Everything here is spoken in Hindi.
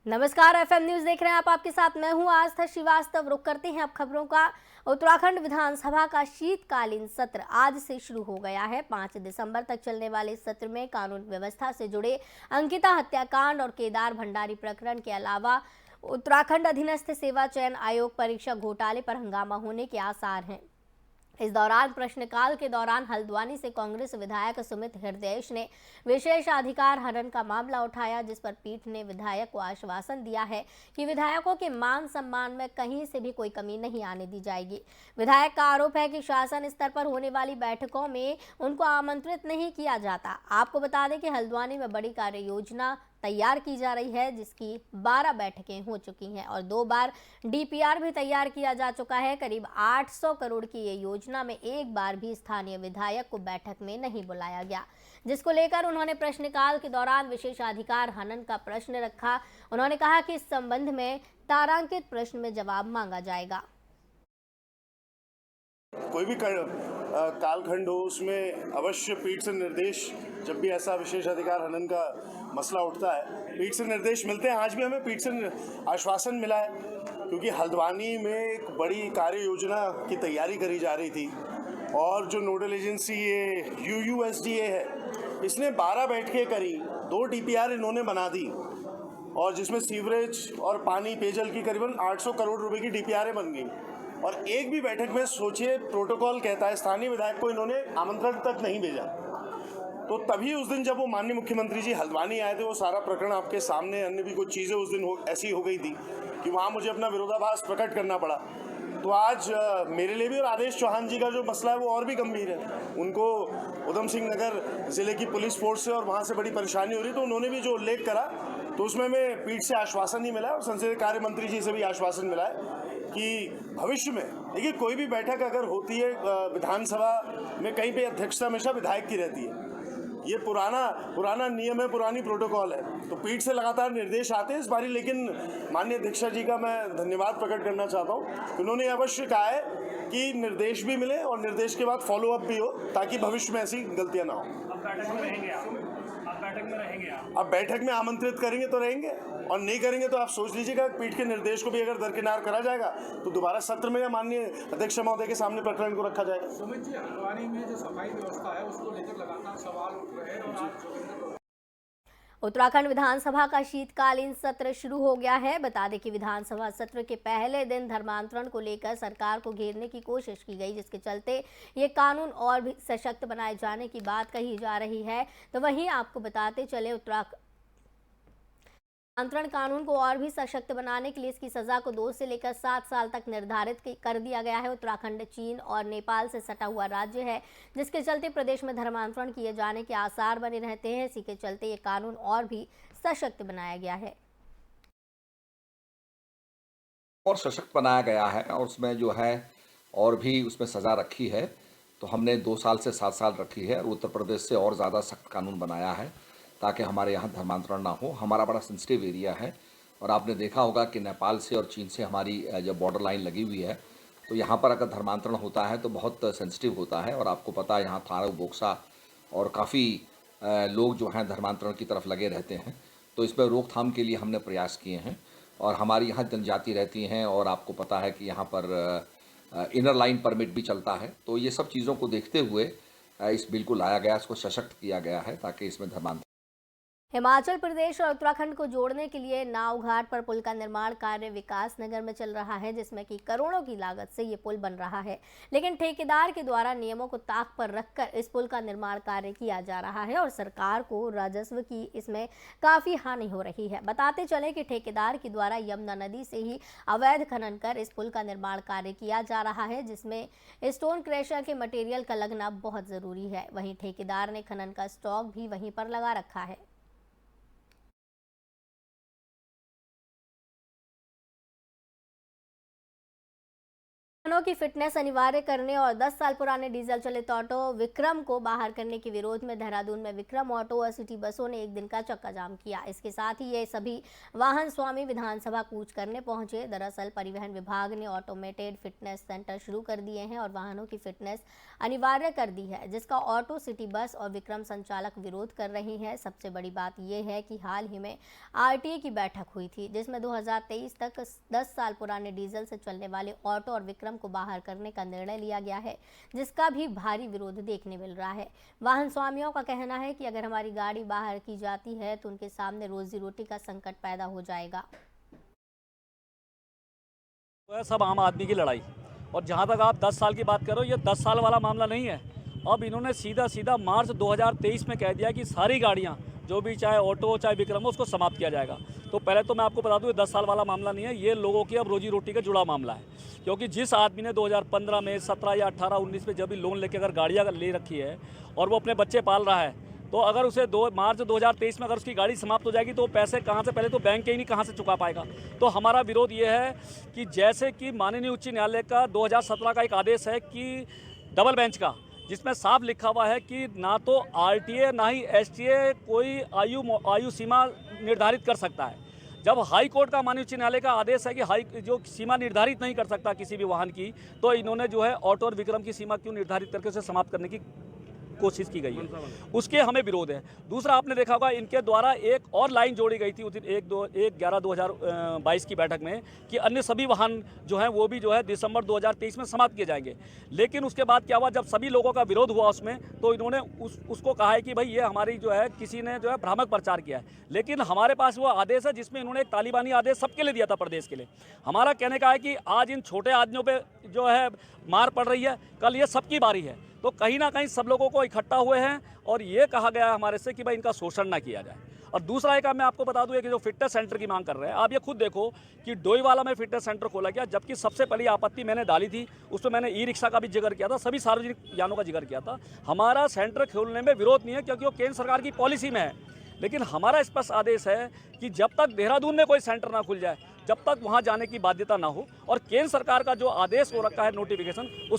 नमस्कार, एफएम न्यूज देख रहे हैं आप। आपके साथ मैं हूं आस्था श्रीवास्तव। रुक करते हैं अब खबरों का। उत्तराखंड विधानसभा का शीतकालीन सत्र आज से शुरू हो गया है। 5 दिसंबर तक चलने वाले इस सत्र में कानून व्यवस्था से जुड़े अंकिता हत्याकांड और केदार भंडारी प्रकरण के अलावा उत्तराखंड अधीनस्थ सेवा चयन आयोग परीक्षा घोटाले पर हंगामा होने के आसार हैं। इस दौरान प्रश्नकाल के दौरान हल्द्वानी से कांग्रेस विधायक सुमित हृदयेश ने विशेषाधिकार हनन का मामला उठाया, जिस पर पीठ ने विधायक को आश्वासन दिया है कि विधायकों के मान सम्मान में कहीं से भी कोई कमी नहीं आने दी जाएगी। विधायक का आरोप है कि शासन स्तर पर होने वाली बैठकों में उनको आमंत्रित नहीं किया जाता। आपको बता दें कि हल्द्वानी में बड़ी कार्य योजना तैयार की जा रही है, जिसकी 12 बैठकें हो चुकी हैं और 2 बार डीपीआर भी तैयार किया जा चुका है। करीब 800 करोड़ की ये योजना में एक बार भी स्थानीय विधायक को बैठक में नहीं बुलाया गया, जिसको लेकर उन्होंने प्रश्नकाल के दौरान विशेषाधिकार हनन का प्रश्न रखा। उन्होंने कहा कि इस संबंध में तारांकित प्रश्न में जवाब मांगा जाएगा। कोई भी कालखंड हो, उसमें अवश्य पीठ से निर्देश, जब भी ऐसा विशेषाधिकार हनन का मसला उठता है, पीठ से निर्देश मिलते हैं। आज भी हमें पीठ से आश्वासन मिला है, क्योंकि हल्द्वानी में एक बड़ी कार्य योजना की तैयारी करी जा रही थी और जो नोडल एजेंसी ये UUSDA है, इसने 12 बैठकें करी, 2 DPR इन्होंने बना दी और जिसमें सीवरेज और पानी पेयजल की करीबन 800 करोड़ रुपए की DPRें बन गई। और एक भी बैठक में सोचिए, प्रोटोकॉल कहता है स्थानीय विधायक को इन्होंने आमंत्रण तक नहीं भेजा। तो तभी उस दिन जब वो माननीय मुख्यमंत्री जी हल्द्वानी आए थे, वो सारा प्रकरण आपके सामने, अन्य भी कुछ चीज़ें उस दिन ऐसी हो गई थी कि वहाँ मुझे अपना विरोधाभास प्रकट करना पड़ा। तो आज मेरे लिए भी, और आदेश चौहान जी का जो मसला है वो और भी गंभीर है। उनको उधम सिंह नगर ज़िले की पुलिस फोर्स से और वहाँ से बड़ी परेशानी हो रही, तो उन्होंने भी जो उल्लेख करा, तो उसमें हमें पीठ से आश्वासन ही मिला और संसदीय कार्य मंत्री जी से भी आश्वासन मिला है कि भविष्य में, देखिए, कोई भी बैठक अगर होती है विधानसभा में, कहीं पे अध्यक्षता हमेशा विधायक की रहती है। ये पुराना नियम है, पुरानी प्रोटोकॉल है। तो पीठ से लगातार निर्देश आते हैं इस बारी, लेकिन माननीय अध्यक्षा जी का मैं धन्यवाद प्रकट करना चाहता हूँ। उन्होंने अवश्य कहा है कि निर्देश भी मिले और निर्देश के बाद फॉलो अप भी हो, ताकि भविष्य में ऐसी गलतियाँ ना हो। अब बैठक में आमंत्रित करेंगे तो रहेंगे, और नहीं करेंगे तो आप सोच लीजिएगा, पीठ के निर्देश को भी अगर दरकिनार करा जाएगा तो दोबारा सत्र में या माननीय अध्यक्ष महोदय के सामने प्रकरण को रखा जाएगा। सुमित जी, हल्द्वानी में जो सफाई व्यवस्था है उसको लेकर लगातार सवाल उठ रहे हैं और उत्तराखंड विधानसभा का शीतकालीन सत्र शुरू हो गया है। बता दें कि विधानसभा सत्र के पहले दिन धर्मांतरण को लेकर सरकार को घेरने की कोशिश की गई, जिसके चलते ये कानून और भी सशक्त बनाए जाने की बात कही जा रही है। तो वहीं आपको बताते चले, उत्तराखंड धर्मांतरण कानून को और भी सशक्त बनाने के लिए इसकी सजा को 2 से लेकर 7 साल तक निर्धारित कर दिया गया है। उत्तराखंड चीन और नेपाल से सटा हुआ राज्य है, जिसके चलते प्रदेश में धर्मांतरण किए जाने के आसार बने रहते हैं। इसी के चलते ये कानून और भी सशक्त बनाया गया है और सशक्त बनाया गया है, और उसमें जो है और भी उसमें सज़ा रखी है। तो हमने 2 साल से 7 साल रखी है और उत्तर प्रदेश से और ज़्यादा सख्त कानून बनाया है, ताकि हमारे यहाँ धर्मांतरण ना हो। हमारा बड़ा सेंसिटिव एरिया है, और आपने देखा होगा कि नेपाल से और चीन से हमारी जब बॉर्डर लाइन लगी हुई है, तो यहाँ पर अगर धर्मांतरण होता है तो बहुत सेंसिटिव होता है। और आपको पता है, यहाँ थारू, बोक्सा और काफ़ी लोग जो हैं धर्मांतरण की तरफ लगे रहते हैं। तो इसमें रोकथाम के लिए हमने प्रयास किए हैं, और हमारी यहाँ जनजाति रहती हैं, और आपको पता है कि यहाँ पर इनर लाइन परमिट भी चलता है। तो ये सब चीज़ों को देखते हुए इस बिल को लाया गया, इसको सशक्त किया गया है, ताकि इसमें धर्मांतरण। हिमाचल प्रदेश और उत्तराखंड को जोड़ने के लिए नाव घाट पर पुल का निर्माण कार्य विकास नगर में चल रहा है, जिसमें कि करोड़ों की लागत से ये पुल बन रहा है। लेकिन ठेकेदार के द्वारा नियमों को ताक पर रखकर इस पुल का निर्माण कार्य किया जा रहा है और सरकार को राजस्व की इसमें काफी हानि हो रही है। बताते चले कि ठेकेदार के द्वारा यमुना नदी से ही अवैध खनन कर इस पुल का निर्माण कार्य किया जा रहा है, जिसमें स्टोन क्रैशर के मटेरियल का लगना बहुत जरूरी है। वहीं ठेकेदार ने खनन का स्टॉक भी वहीं पर लगा रखा है। वाहनों की फिटनेस अनिवार्य करने और 10 साल पुराने डीजल चलित ऑटो विक्रम को बाहर करने के विरोध में देहरादून में विक्रम ऑटो और सिटी बसों ने एक दिन का चक्का जाम किया। इसके साथ ही ये सभी वाहन स्वामी विधानसभा कूच करने पहुंचे। दरअसल परिवहन विभाग ने ऑटोमेटेड फिटनेस सेंटर शुरू कर दिए हैं और वाहनों की फिटनेस अनिवार्य कर दी है, जिसका ऑटो, सिटी बस और विक्रम संचालक विरोध कर रहे हैं। सबसे बड़ी बात यह है कि हाल ही में आरटीए की बैठक हुई थी, जिसमें 2023 तक 10 साल पुराने डीजल से चलने वाले ऑटो और विक्रम को बाहर करने का निर्णय लिया गया है, जिसका भी भारी विरोध देखने मिल रहा है। वाहन स्वामियों का कहना है कि अगर हमारी गाड़ी बाहर की जाती है तो उनके सामने रोजी रोटी का संकट पैदा हो जाएगा। तो है सब आम आदमी की लड़ाई। और जहां तक आप 10 साल की बात करो, ये 10 साल वाला मामला नहीं है। अब इन्होंने सीधा मार्च 2023 में कह दिया कि सारी गाड़ियां जो भी, चाहे ऑटो हो चाहे विक्रम हो, उसको समाप्त किया जाएगा। तो पहले तो मैं आपको बता दूं, ये 10 साल वाला मामला नहीं है, ये लोगों की अब रोजी रोटी का जुड़ा मामला है। क्योंकि जिस आदमी ने 2015 में, 17 या 18, 19 में जब भी लोन लेके अगर गाड़ियाँ ले रखी है और वो अपने बच्चे पाल रहा है, तो अगर उसे मार्च 2023 में अगर उसकी गाड़ी समाप्त हो जाएगी तो वो पैसे कहाँ से, पहले तो बैंक के ही नहीं कहाँ से चुका पाएगा। तो हमारा विरोध ये है कि जैसे कि माननीय उच्च न्यायालय का 2017 का एक आदेश है कि डबल बेंच का, जिसमें साफ लिखा हुआ है कि ना तो आरटीए ना ही एसटीए कोई आयु सीमा निर्धारित कर सकता है। जब हाई कोर्ट का माननीय उच्च न्यायालय का आदेश है कि जो सीमा निर्धारित नहीं कर सकता किसी भी वाहन की, तो इन्होंने जो है ऑटो और विक्रम की सीमा क्यों निर्धारित करके उसे समाप्त करने की कोशिश की गई है, उसके हमें विरोध है। दूसरा, आपने देखा होगा इनके द्वारा एक और लाइन जोड़ी गई थी उस दिन 1/11/2022 की बैठक में कि अन्य सभी वाहन जो हैं वो भी जो है दिसंबर 2023 में समाप्त किए जाएंगे। लेकिन उसके बाद क्या हुआ, जब सभी लोगों का विरोध हुआ उसमें, तो इन्होंने उसको कहा है कि भाई ये हमारी जो है किसी ने जो है भ्रामक प्रचार किया है। लेकिन हमारे पास वो आदेश है जिसमें इन्होंने एक तालिबानी आदेश सबके लिए दिया था, प्रदेश के लिए। हमारा कहने का है कि आज इन छोटे आदमियों पर जो है मार पड़ रही है, कल ये सबकी बारी है। तो कहीं ना कहीं सब लोगों को इकट्ठा हुए हैं और ये कहा गया है हमारे से कि भाई इनका शोषण ना किया जाए। और दूसरा एक मैं आपको बता दूं कि जो फिटनेस सेंटर की मांग कर रहे हैं, आप ये खुद देखो कि डोईवाला में फिटनेस सेंटर खोला गया, जबकि सबसे पहली आपत्ति मैंने डाली थी, उसमें मैंने ई रिक्शा का भी जिक्र किया था, सभी सार्वजनिक यानों का जिक्र किया था। हमारा सेंटर खोलने में विरोध नहीं है क्योंकि वो केंद्र सरकार की पॉलिसी में है। लेकिन हमारा स्पष्ट आदेश है कि जब तक देहरादून में कोई सेंटर ना खुल जाए, जब तक वहाँ जाने की बाध्यता ना हो, और केंद्र सरकार का जो आदेश हो रखा है नोटिफिकेशन, उसको